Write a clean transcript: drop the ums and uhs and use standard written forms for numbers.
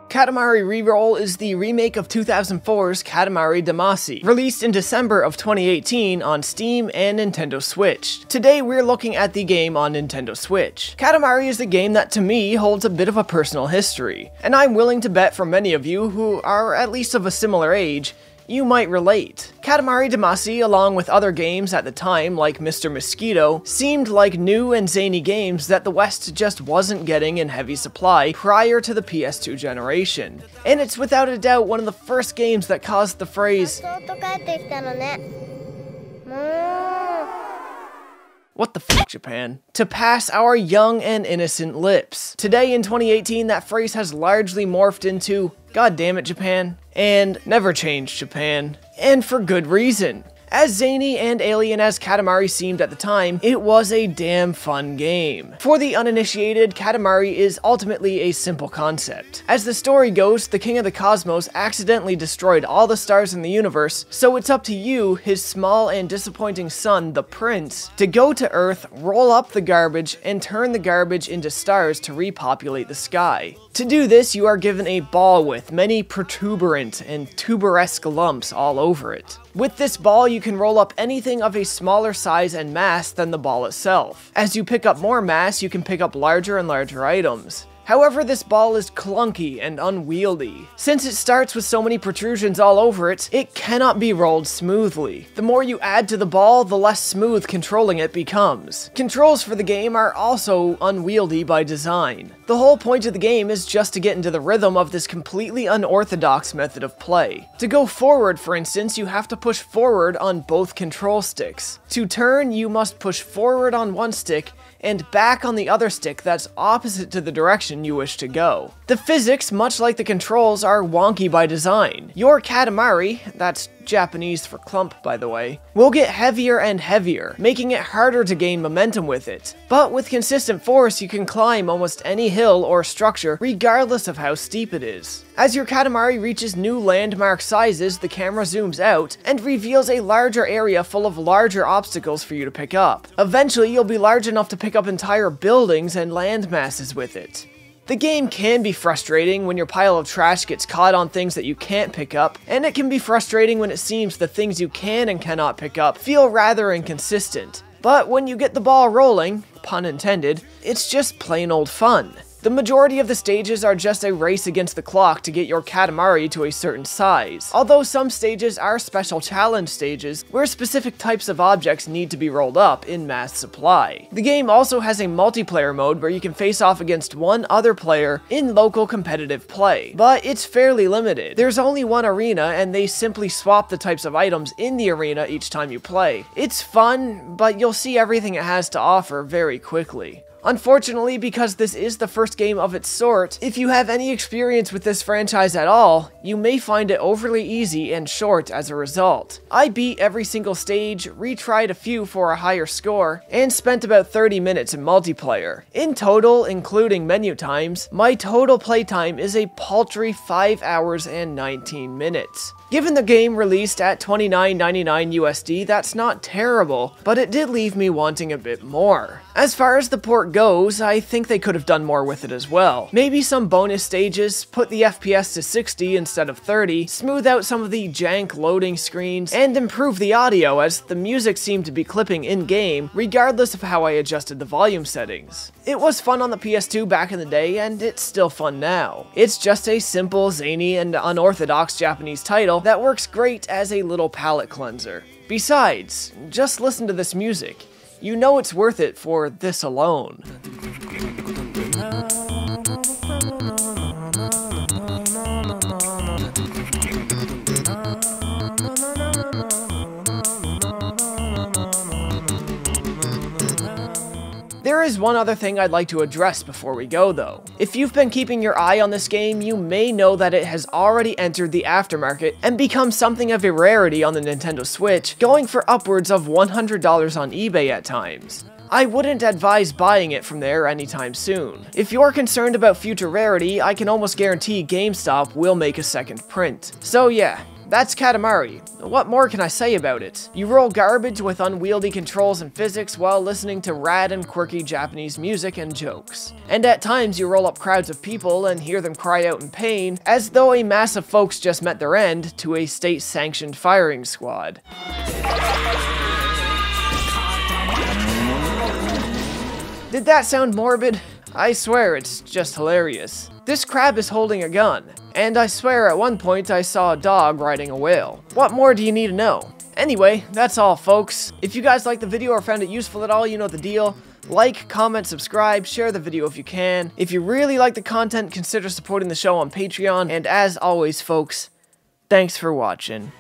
Katamari Reroll is the remake of 2004's Katamari Damacy, released in December of 2018 on Steam and Nintendo Switch. Today we're looking at the game on Nintendo Switch. Katamari is a game that to me holds a bit of a personal history, and I'm willing to bet for many of you who are at least of a similar age, you might relate. Katamari Damacy, along with other games at the time like Mr. Mosquito, seemed like new and zany games that the West just wasn't getting in heavy supply prior to the PS2 generation. And it's without a doubt one of the first games that caused the phrase, "What the f***, Japan?" to pass our young and innocent lips. Today in 2018, that phrase has largely morphed into, "God damn it, Japan," and "Never change, Japan." And for good reason. As zany and alien as Katamari seemed at the time, it was a damn fun game. For the uninitiated, Katamari is ultimately a simple concept. As the story goes, the King of the Cosmos accidentally destroyed all the stars in the universe, so it's up to you, his small and disappointing son, the Prince, to go to Earth, roll up the garbage, and turn the garbage into stars to repopulate the sky. To do this, you are given a ball with many protuberant and tuberesque lumps all over it. With this ball, you can roll up anything of a smaller size and mass than the ball itself. As you pick up more mass, you can pick up larger and larger items. However, this ball is clunky and unwieldy. Since it starts with so many protrusions all over it, it cannot be rolled smoothly. The more you add to the ball, the less smooth controlling it becomes. Controls for the game are also unwieldy by design. The whole point of the game is just to get into the rhythm of this completely unorthodox method of play. To go forward, for instance, you have to push forward on both control sticks. To turn, you must push forward on one stick and back on the other stick that's opposite to the direction you wish to go. The physics, much like the controls, are wonky by design. Your Katamari, that's Japanese for clump by the way, will get heavier and heavier, making it harder to gain momentum with it. But with consistent force, you can climb almost any hill or structure regardless of how steep it is. As your Katamari reaches new landmark sizes, the camera zooms out and reveals a larger area full of larger obstacles for you to pick up. Eventually, you'll be large enough to pick up entire buildings and land masses with it. The game can be frustrating when your pile of trash gets caught on things that you can't pick up, and it can be frustrating when it seems the things you can and cannot pick up feel rather inconsistent. But when you get the ball rolling, pun intended, it's just plain old fun. The majority of the stages are just a race against the clock to get your Katamari to a certain size, although some stages are special challenge stages where specific types of objects need to be rolled up in mass supply. The game also has a multiplayer mode where you can face off against one other player in local competitive play, but it's fairly limited. There's only one arena and they simply swap the types of items in the arena each time you play. It's fun, but you'll see everything it has to offer very quickly. Unfortunately, because this is the first game of its sort, if you have any experience with this franchise at all, you may find it overly easy and short as a result. I beat every single stage, retried a few for a higher score, and spent about 30 minutes in multiplayer. In total, including menu times, my total playtime is a paltry 5 hours and 19 minutes. Given the game released at $29.99 USD, that's not terrible, but it did leave me wanting a bit more. As far as the port goes, I think they could have done more with it as well. Maybe some bonus stages, put the FPS to 60 instead of 30, smooth out some of the jank loading screens, and improve the audio as the music seemed to be clipping in-game, regardless of how I adjusted the volume settings. It was fun on the PS2 back in the day, and it's still fun now. It's just a simple, zany, and unorthodox Japanese title that works great as a little palate cleanser. Besides, just listen to this music. You know it's worth it for this alone. There is one other thing I'd like to address before we go though. If you've been keeping your eye on this game, you may know that it has already entered the aftermarket and become something of a rarity on the Nintendo Switch, going for upwards of $100 on eBay at times. I wouldn't advise buying it from there anytime soon. If you're concerned about future rarity, I can almost guarantee GameStop will make a second print. So yeah, that's Katamari. What more can I say about it? You roll garbage with unwieldy controls and physics while listening to rad and quirky Japanese music and jokes. And at times you roll up crowds of people and hear them cry out in pain, as though a mass of folks just met their end to a state-sanctioned firing squad. Did that sound morbid? I swear it's just hilarious. This crab is holding a gun, and I swear at one point I saw a dog riding a whale. What more do you need to know? Anyway, that's all folks. If you guys liked the video or found it useful at all, you know the deal. Like, comment, subscribe, share the video if you can. If you really like the content, consider supporting the show on Patreon, and as always folks, thanks for watching.